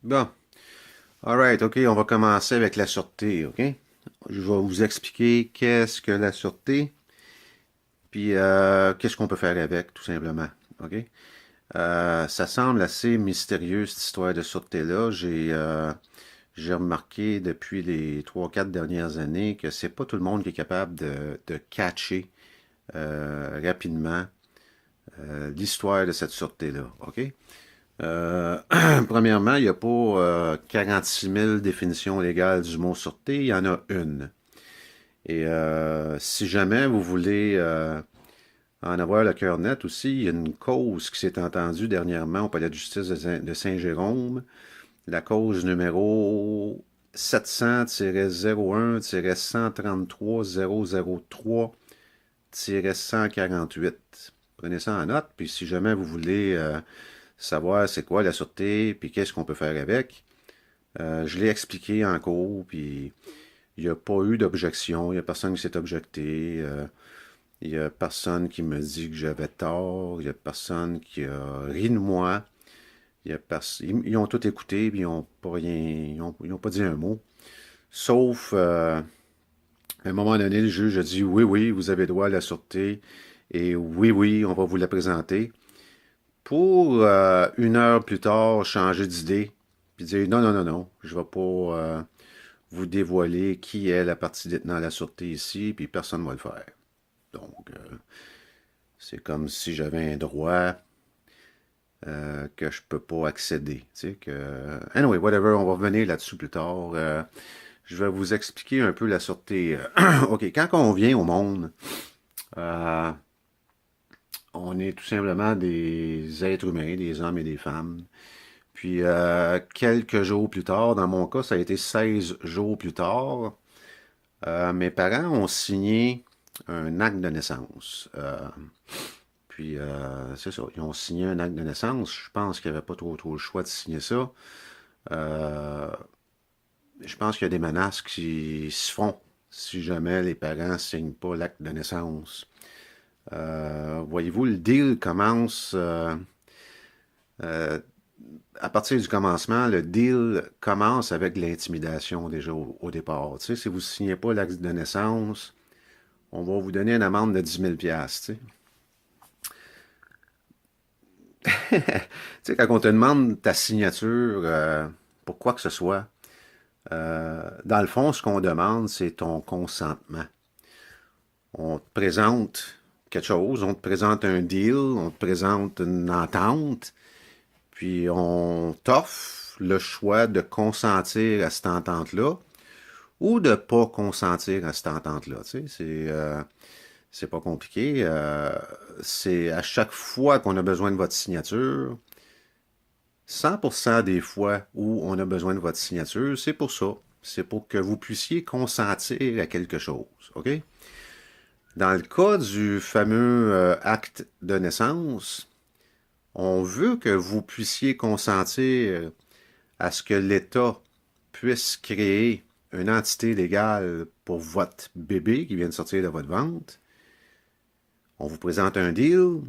Bon, alright, ok, on va commencer avec la sûreté, ok? Je vais vous expliquer qu'est-ce que la sûreté, puis qu'est-ce qu'on peut faire avec, tout simplement, ok? Ça semble assez mystérieux, cette histoire de sûreté-là. J'ai remarqué depuis les 3 4 dernières années que c'est pas tout le monde qui est capable de catcher rapidement l'histoire de cette sûreté-là, ok? Euh, Premièrement, il n'y a pas 46 000 définitions légales du mot sûreté, il y en a une. Et si jamais vous voulez en avoir le cœur net aussi, il y a une cause qui s'est entendue dernièrement au palais de justice de Saint-Jérôme, la cause numéro 700-01-133-003-148. Prenez ça en note, puis si jamais vous voulez savoir c'est quoi la sûreté, puis qu'est-ce qu'on peut faire avec, je l'ai expliqué en cours, puis il n'y a pas eu d'objection, il n'y a personne qui s'est objecté, il n'y a personne qui me dit que j'avais tort, il n'y a personne qui a ri de moi, ils ont tout écouté, puis ils n'ont pas rien, ils ont pas dit un mot. Sauf, à un moment donné, le juge a dit oui, oui, vous avez droit à la sûreté, et oui, oui, on va vous la présenter. Pour 1 heure plus tard, changer d'idée, puis dire non, non, non, non, je ne vais pas vous dévoiler qui est la partie détenant la sûreté ici, puis personne ne va le faire. Donc, c'est comme si j'avais un droit que je peux pas accéder. Tu sais, que... Anyway, whatever, on va revenir là-dessus plus tard. Je vais vous expliquer un peu la sûreté. OK, quand on vient au monde, euh, on est tout simplement des êtres humains, des hommes et des femmes. Puis, quelques jours plus tard, dans mon cas, ça a été 16 jours plus tard, mes parents ont signé un acte de naissance. Puis, c'est ça, ils ont signé un acte de naissance. Je pense qu'il n'y avait pas trop le choix de signer ça. Euh, je pense qu'il y a des menaces qui se font si jamais les parents ne signent pas l'acte de naissance. Voyez-vous, le deal commence euh, à partir du commencement, le deal commence avec l'intimidation déjà au départ. Tu sais, si vous ne signez pas l'acte de naissance, on va vous donner une amende de 10 000 piastres, tu sais. Tu sais, quand on te demande ta signature pour quoi que ce soit, dans le fond, ce qu'on demande, c'est ton consentement. On te présente quelque chose, on te présente un deal, on te présente une entente, puis on t'offre le choix de consentir à cette entente-là ou de pas consentir à cette entente-là. Tu sais, c'est pas compliqué. C'est à chaque fois qu'on a besoin de votre signature, 100% des fois où on a besoin de votre signature, c'est pour ça. C'est pour que vous puissiez consentir à quelque chose. OK? Dans le cas du fameux acte de naissance, on veut que vous puissiez consentir à ce que l'État puisse créer une entité légale pour votre bébé qui vient de sortir de votre ventre. On vous présente un deal,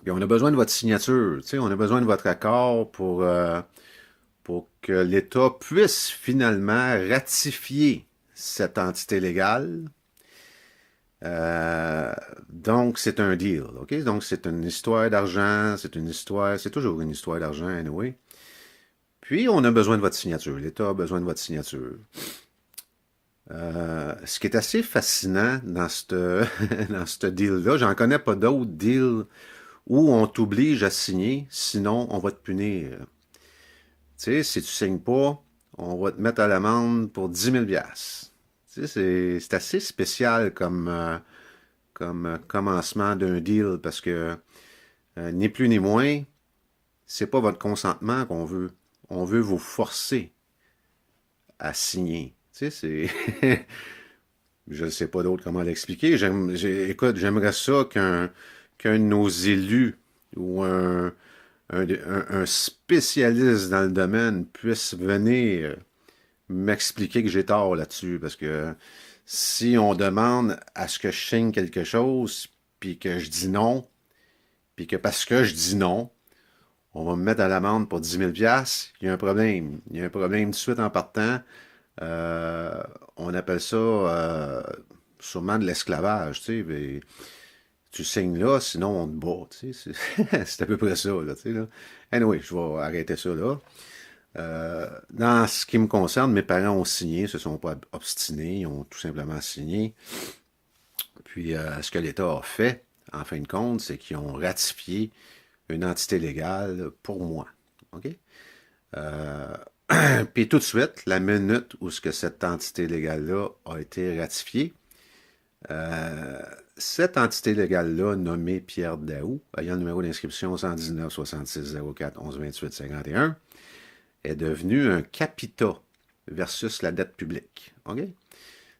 puis on a besoin de votre signature. Tu sais, on a besoin de votre accord pour que l'État puisse finalement ratifier cette entité légale. Donc, c'est un deal, OK? Donc, c'est une histoire d'argent, c'est toujours une histoire d'argent, anyway. Puis, on a besoin de votre signature. L'État a besoin de votre signature. Ce qui est assez fascinant dans ce dans ce deal-là, j'en connais pas d'autres deals où on t'oblige à signer, sinon on va te punir. Tu sais, si tu signes pas, on va te mettre à l'amende pour 10 000 piastres. Tu sais, c'est assez spécial comme commencement d'un deal parce que ni plus ni moins, c'est pas votre consentement qu'on veut. On veut vous forcer à signer. Tu sais, c'est. Je ne sais pas d'autre comment l'expliquer. Écoute, j'aimerais ça qu'un de nos élus ou un spécialiste dans le domaine puisse venir m'expliquer que j'ai tort là-dessus. Parce que si on demande à ce que je signe quelque chose, puis que je dis non, puis que parce que je dis non, on va me mettre à l'amende pour 10 000 piastres. Il y a un problème. Il y a un problème tout de suite en partant. On appelle ça sûrement de l'esclavage, tu sais. Mais tu signes là, sinon on te bat, tu sais. C'est à peu près ça, là, tu sais, là. Anyway, je vais arrêter ça là. Dans ce qui me concerne, mes parents ont signé, se sont pas obstinés, ils ont tout simplement signé. Puis, ce que l'État a fait, en fin de compte, c'est qu'ils ont ratifié une entité légale pour moi. OK? Euh, Puis tout de suite, la minute où ce que cette entité légale-là a été ratifiée, euh, cette entité légale-là, nommée Pierre Daou, ayant le numéro d'inscription 119 66 04 11 28 51, est devenue un capita versus la dette publique. OK?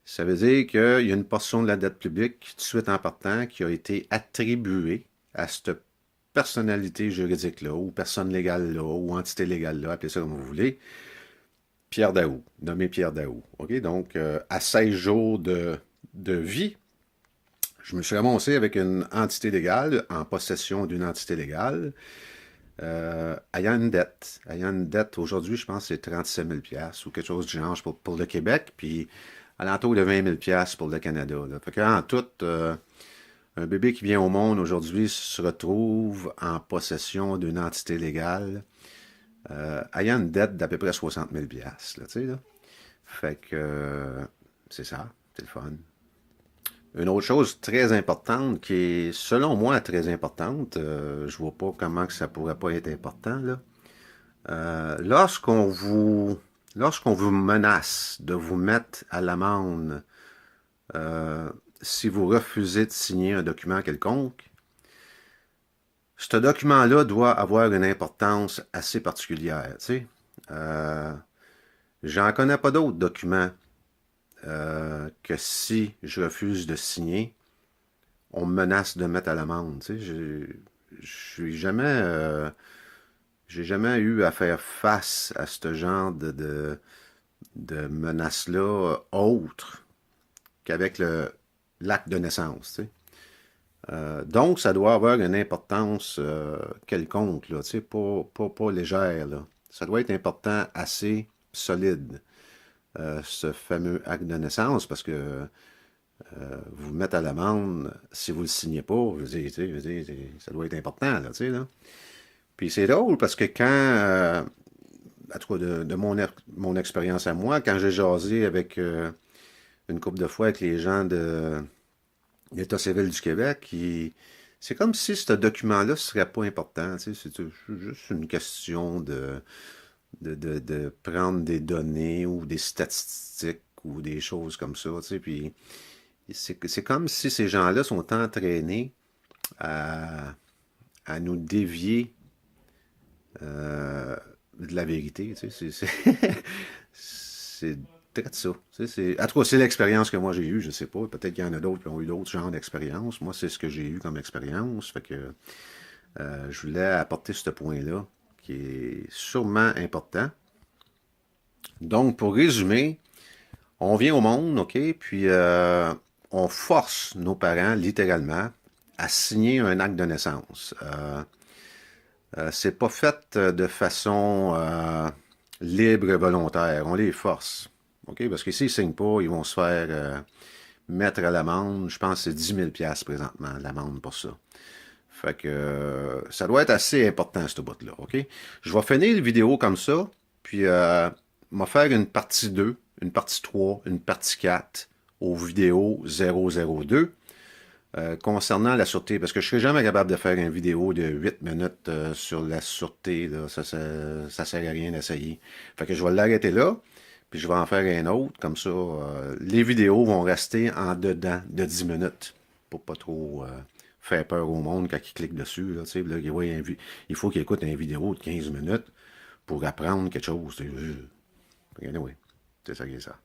Ça veut dire qu'il y a une portion de la dette publique, tout de suite en partant, qui a été attribuée à cette personnalité juridique-là, ou personne légale-là, ou entité légale-là, appelez ça comme vous voulez, Pierre Daou, nommé Pierre Daou. OK? Donc, à 16 jours de vie, je me suis ramassé avec une entité légale, en possession d'une entité légale, ayant une dette. Ayant une dette, aujourd'hui, je pense que c'est 37 000 ou quelque chose du genre pour le Québec, puis alentour de 20 000 pour le Canada. Là. Fait qu'en tout, un bébé qui vient au monde aujourd'hui se retrouve en possession d'une entité légale ayant une dette d'à peu près 60 000 là, tu sais, là. Fait que c'est ça, c'est le fun. Une autre chose très importante, qui est selon moi très importante, je vois pas comment que ça pourrait pas être important, là. Lorsqu'on vous menace de vous mettre à l'amende si vous refusez de signer un document quelconque, ce document-là doit avoir une importance assez particulière. Tu sais. J'en connais pas d'autres documents que si je refuse de signer, on me menace de mettre à l'amende. Tu sais. J'ai jamais eu à faire face à ce genre de menaces-là autre qu'avec l'acte de naissance. Tu sais. Donc, ça doit avoir une importance quelconque, là, tu sais, pas légère. Là. Ça doit être important, assez solide, ce fameux acte de naissance, parce que vous mettre à l'amende si vous ne le signez pas, je veux dire, ça doit être important, là, tu sais, là. Puis c'est drôle, parce que quand, en tout cas de mon expérience à moi, quand j'ai jasé avec une couple de fois avec les gens de l'État civil du Québec, c'est comme si ce document-là ne serait pas important. Tu sais, c'est juste une question de prendre des données ou des statistiques ou des choses comme ça. Tu sais, puis c'est comme si ces gens-là sont entraînés à nous dévier de la vérité. Tu sais, c'est peut-être ça. En tout cas, c'est l'expérience que moi j'ai eue, je sais pas. Peut-être qu'il y en a d'autres qui ont eu d'autres genres d'expériences. Moi, c'est ce que j'ai eu comme expérience. Fait que je voulais apporter ce point-là, qui est sûrement important. Donc, pour résumer, on vient au monde, OK, puis on force nos parents, littéralement, à signer un acte de naissance. C'est pas fait de façon libre et volontaire. On les force. OK? Parce que s'ils ne signent pas, ils vont se faire mettre à l'amende. Je pense que c'est 10 000 présentement, l'amende pour ça. Fait que ça doit être assez important, ce bout-là. OK? Je vais finir la vidéo comme ça, puis m'a faire une partie 2, une partie 3, une partie 4 aux vidéos 002. Concernant la sûreté, parce que je ne serai jamais capable de faire une vidéo de 8 minutes sur la sûreté, là. Ça sert à rien d'essayer. Fait que je vais l'arrêter là, puis je vais en faire un autre, comme ça, les vidéos vont rester en dedans de 10 minutes, pour pas trop faire peur au monde quand ils cliquent dessus, là, tu sais, là, il faut qu'ils écoutent une vidéo de 15 minutes pour apprendre quelque chose. Anyway, c'est ça qui est ça.